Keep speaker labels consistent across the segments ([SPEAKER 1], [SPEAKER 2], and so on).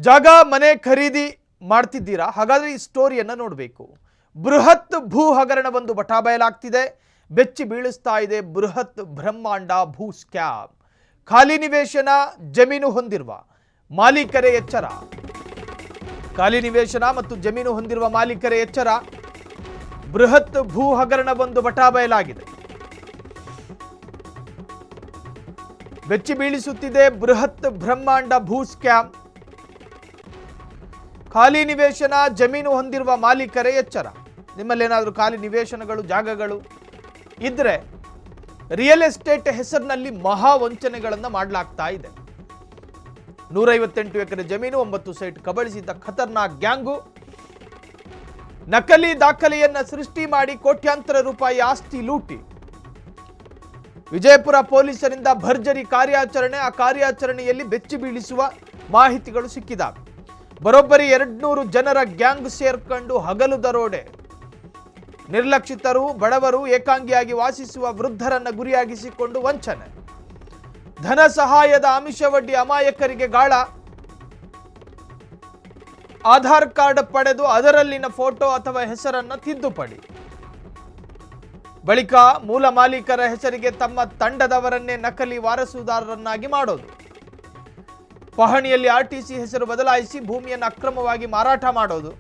[SPEAKER 1] ಜಾಗ ಮನೆ ಖರೀದಿ ಮಾಡ್ತಿದ್ದೀರಾ? ಹಾಗಾದ್ರೆ ಈ ಸ್ಟೋರಿಯನ್ನು ನೋಡಬೇಕು. ಬೃಹತ್ ಭೂ ಹಗರಣವೊಂದು ಬಟಾಬಯಲಾಗ್ತಿದೆ. ಬೆಚ್ಚಿ ಬೀಳಿಸ್ತಾ ಇದೆ ಬೃಹತ್ ಬ್ರಹ್ಮಾಂಡ ಭೂ ಸ್ಕ್ಯಾಮ್. ಖಾಲಿ ನಿವೇಶನ ಜಮೀನು ಹೊಂದಿರುವ ಮಾಲೀಕರೇ ಎಚ್ಚರ. ಖಾಲಿ ನಿವೇಶನ ಮತ್ತು ಜಮೀನು ಹೊಂದಿರುವ ಮಾಲೀಕರೇ ಎಚ್ಚರ. ಬೃಹತ್ ಭೂ ಹಗರಣವೊಂದು ಬಟಾಬಯಲಾಗಿದೆ. ಬೆಚ್ಚಿ ಬೀಳಿಸುತ್ತಿದೆ ಬೃಹತ್ ಬ್ರಹ್ಮಾಂಡ ಭೂ ಸ್ಕ್ಯಾಮ್. ಖಾಲಿ ನಿವೇಶನ ಜಮೀನು ಹೊಂದಿರುವ ಮಾಲೀಕರೇ ಎಚ್ಚರ. ನಿಮ್ಮಲ್ಲಿ ಏನಾದರೂ ಖಾಲಿ ನಿವೇಶನಗಳು ಜಾಗಗಳು ಇದ್ರೆ ರಿಯಲ್ ಎಸ್ಟೇಟ್ ಹೆಸರಿನಲ್ಲಿ ಮಹಾ ವಂಚನೆಗಳನ್ನು ಮಾಡಲಾಗ್ತಾ ಇದೆ. 158 ಎಕರೆ ಜಮೀನು 9 ಸೈಟ್ ಕಬಳಿಸಿದ್ದ ಖತರ್ನಾಕ್ ಗ್ಯಾಂಗು ನಕಲಿ ದಾಖಲೆಯನ್ನ ಸೃಷ್ಟಿ ಮಾಡಿ ಕೋಟ್ಯಾಂತರ ರೂಪಾಯಿ ಆಸ್ತಿ ಲೂಟಿ. ವಿಜಯಪುರ ಪೊಲೀಸರಿಂದ ಭರ್ಜರಿ ಕಾರ್ಯಾಚರಣೆ. ಆ ಕಾರ್ಯಾಚರಣೆಯಲ್ಲಿ ಬೆಚ್ಚಿ ಬೀಳಿಸುವ ಮಾಹಿತಿಗಳು ಸಿಕ್ಕಿದಾವೆ. ಬರೋಬ್ಬರಿ 200 ಜನರ ಗ್ಯಾಂಗ್ ಸೇರ್ಕೊಂಡು ಹಗಲು ದರೋಡೆ. ನಿರ್ಲಕ್ಷಿತರು, ಬಡವರು, ಏಕಾಂಗಿಯಾಗಿ ವಾಸಿಸುವ ವೃದ್ಧರನ್ನ ಗುರಿಯಾಗಿಸಿಕೊಂಡು ವಂಚನೆ. ಧನ ಸಹಾಯದ ಆಮಿಷವಡ್ಡಿ ಅಮಾಯಕರಿಗೆ ಗಾಳ. ಆಧಾರ್ ಕಾರ್ಡ್ ಪಡೆದು ಅದರಲ್ಲಿನ ಫೋಟೋ ಅಥವಾ ಹೆಸರನ್ನ ತಿದ್ದುಪಡಿ. ಬಳಿಕ ಮೂಲ ಮಾಲೀಕರ ಹೆಸರಿಗೆ ತಮ್ಮ ತಂಡದವರನ್ನೇ ನಕಲಿ ವಾರಸುದಾರರನ್ನಾಗಿ ಮಾಡೋದು. ಪಹಣಿಯಲ್ಲಿ ಆರ್ಟಿಸಿ ಹೆಸರು ಬದಲಾಯಿಸಿ ಭೂಮಿಯನ್ನು ಅಕ್ರಮವಾಗಿ ಮಾರಾಟ ಮಾಡೋದು.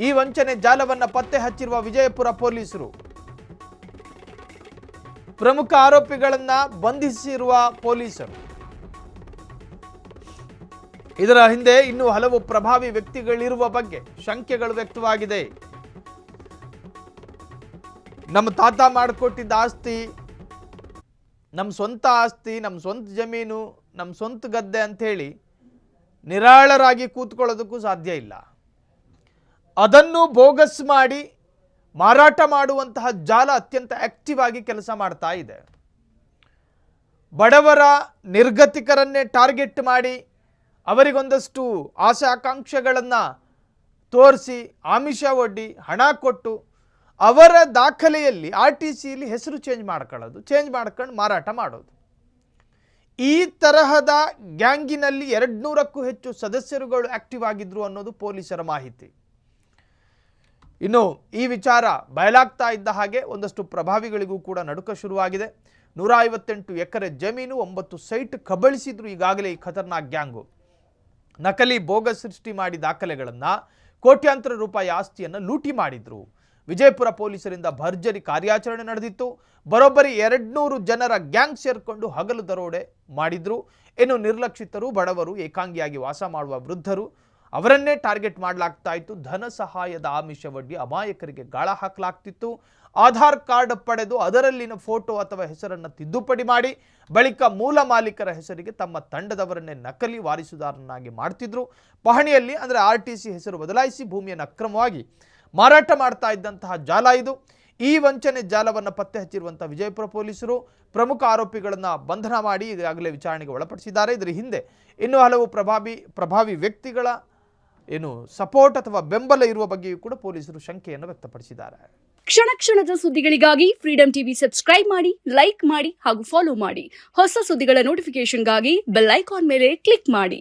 [SPEAKER 1] ಈ ವಂಚನೆ ಜಾಲವನ್ನು ಪತ್ತೆ ಹಚ್ಚಿರುವ ವಿಜಯಪುರ ಪೊಲೀಸರು ಪ್ರಮುಖ ಆರೋಪಿಗಳನ್ನ ಬಂಧಿಸಿರುವ ಪೊಲೀಸರು. ಇದರ ಹಿಂದೆ ಇನ್ನೂ ಹಲವು ಪ್ರಭಾವಿ ವ್ಯಕ್ತಿಗಳಿರುವ ಬಗ್ಗೆ ಶಂಕೆಗಳು ವ್ಯಕ್ತವಾಗಿದೆ. ನಮ್ಮ ತಾತ ಮಾಡಿಕೊಟ್ಟಿದ್ದ ಆಸ್ತಿ, ನಮ್ಮ ಸ್ವಂತ ಆಸ್ತಿ, ನಮ್ಮ ಸ್ವಂತ ಜಮೀನು, ನಮ್ಮ ಸ್ವಂತ ಗದ್ದೆ ಅಂಥೇಳಿ ನಿರಾಳರಾಗಿ ಕೂತ್ಕೊಳ್ಳೋದಕ್ಕೂ ಸಾಧ್ಯ ಇಲ್ಲ. ಅದನ್ನು ಬೋಗಸ್ ಮಾಡಿ ಮಾರಾಟ ಮಾಡುವಂತಹ ಜಾಲ ಅತ್ಯಂತ ಆಕ್ಟಿವ್ ಆಗಿ ಕೆಲಸ ಮಾಡ್ತಾ ಇದೆ. ಬಡವರ ನಿರ್ಗತಿಕರನ್ನೇ ಟಾರ್ಗೆಟ್ ಮಾಡಿ ಅವರಿಗೊಂದಷ್ಟು ಆಸೆ ಆಕಾಂಕ್ಷೆಗಳನ್ನು ತೋರಿಸಿ ಆಮಿಷ ಒಡ್ಡಿ ಹಣ ಕೊಟ್ಟು ಅವರ ದಾಖಲೆಯಲ್ಲಿ RTCಯಲ್ಲಿ ಹೆಸರು ಚೇಂಜ್ ಮಾಡ್ಕೊಂಡು ಮಾರಾಟ ಮಾಡೋದು. ಈ ತರಹದ ಗ್ಯಾಂಗಿನಲ್ಲಿ 200ಕ್ಕೂ ಹೆಚ್ಚು ಸದಸ್ಯರುಗಳು ಆಕ್ಟಿವ್ ಆಗಿದ್ರು ಅನ್ನೋದು ಪೊಲೀಸರ ಮಾಹಿತಿ. ಇನ್ನು ಈ ವಿಚಾರ ಬಯಲಾಗ್ತಾ ಇದ್ದ ಹಾಗೆ ಒಂದಷ್ಟು ಪ್ರಭಾವಿಗಳಿಗೂ ಕೂಡ ನಡುಕ ಶುರುವಾಗಿದೆ. 158 ಎಕರೆ ಜಮೀನು 9 ಸೈಟ್ ಕಬಳಿಸಿದ್ರು ಈಗಾಗಲೇ ಈ ಖತರ್ನಾಕ್ ಗ್ಯಾಂಗು. ನಕಲಿ ಬೋಗಸ್ ಸೃಷ್ಟಿ ಮಾಡಿ ದಾಖಲೆಗಳನ್ನು, ಕೋಟ್ಯಾಂತರ ರೂಪಾಯಿ ಆಸ್ತಿಯನ್ನು ಲೂಟಿ ಮಾಡಿದ್ರು. ವಿಜಯಪುರ ಪೊಲೀಸರಿಂದ ಭರ್ಜರಿ ಕಾರ್ಯಾಚರಣೆ ನಡೆದಿತ್ತು. ಬರೋಬ್ಬರಿ 200 ಜನರ ಗ್ಯಾಂಗ್ ಸೇರ್ಕೊಂಡು ಹಗಲು ದರೋಡೆ ಮಾಡಿದ್ರು. ಇನ್ನು ನಿರ್ಲಕ್ಷಿತರು, ಬಡವರು, ಏಕಾಂಗಿಯಾಗಿ ವಾಸ ಮಾಡುವ ವೃದ್ಧರು ಅವರನ್ನೇ ಟಾರ್ಗೆಟ್ ಮಾಡಲಾಗ್ತಾ ಇತ್ತು. ಧನ ಸಹಾಯದ ಆಮಿಷವಡ್ಡಿ ಅಮಾಯಕರಿಗೆ ಗಾಳ ಹಾಕಲಾಗ್ತಿತ್ತು. ಆಧಾರ್ ಕಾರ್ಡ್ ಪಡೆದು ಅದರಲ್ಲಿನ ಫೋಟೋ ಅಥವಾ ಹೆಸರನ್ನು ತಿದ್ದುಪಡಿ ಮಾಡಿ ಬಳಿಕ ಮೂಲ ಮಾಲೀಕರ ಹೆಸರಿಗೆ ತಮ್ಮ ತಂಡದವರನ್ನೇ ನಕಲಿ ವಾರಸುದಾರನಾಗಿ ಮಾಡ್ತಿದ್ರು. ಪಹಣಿಯಲ್ಲಿ ಅಂದರೆ RTC ಹೆಸರು ಬದಲಾಯಿಸಿ ಭೂಮಿಯನ್ನು ಅಕ್ರಮವಾಗಿ ಮಾರಾಟ ಮಾಡ್ತಾ ಇದ್ದಂತಹ ಜಾಲ ಇದು. ಈ ವಂಚನೆ ಜಾಲವನ್ನು ಪತ್ತೆ ಹಚ್ಚಿರುವಂತಹ ವಿಜಯಪುರ ಪೊಲೀಸರು ಪ್ರಮುಖ ಆರೋಪಿಗಳನ್ನು ಬಂಧನ ಮಾಡಿ ಈಗಾಗಲೇ ವಿಚಾರಣೆಗೆ ಒಳಪಡಿಸಿದ್ದಾರೆ. ಇದರ ಹಿಂದೆ ಇನ್ನೂ ಹಲವು ಪ್ರಭಾವಿ ವ್ಯಕ್ತಿಗಳ ಸಪೋರ್ಟ್ ಅಥವಾ ಬೆಂಬಲ ಇರುವ ಬಗ್ಗೆಯೂ ಕೂಡ ಪೊಲೀಸರು ಶಂಕೆಯನ್ನು ವ್ಯಕ್ತಪಡಿಸಿದ್ದಾರೆ.
[SPEAKER 2] ಕ್ಷಣ ಕ್ಷಣದ ಸುದ್ದಿಗಳಿಗಾಗಿ ಫ್ರೀಡಂ ಟಿವಿ ಸಬ್ಸ್ಕ್ರೈಬ್ ಮಾಡಿ, ಲೈಕ್ ಮಾಡಿ ಹಾಗೂ ಫಾಲೋ ಮಾಡಿ. ಹೊಸ ಸುದ್ದಿಗಳ ನೋಟಿಫಿಕೇಶನ್ಗಾಗಿ ಬೆಲ್ ಐಕಾನ್ ಮೇಲೆ ಕ್ಲಿಕ್ ಮಾಡಿ.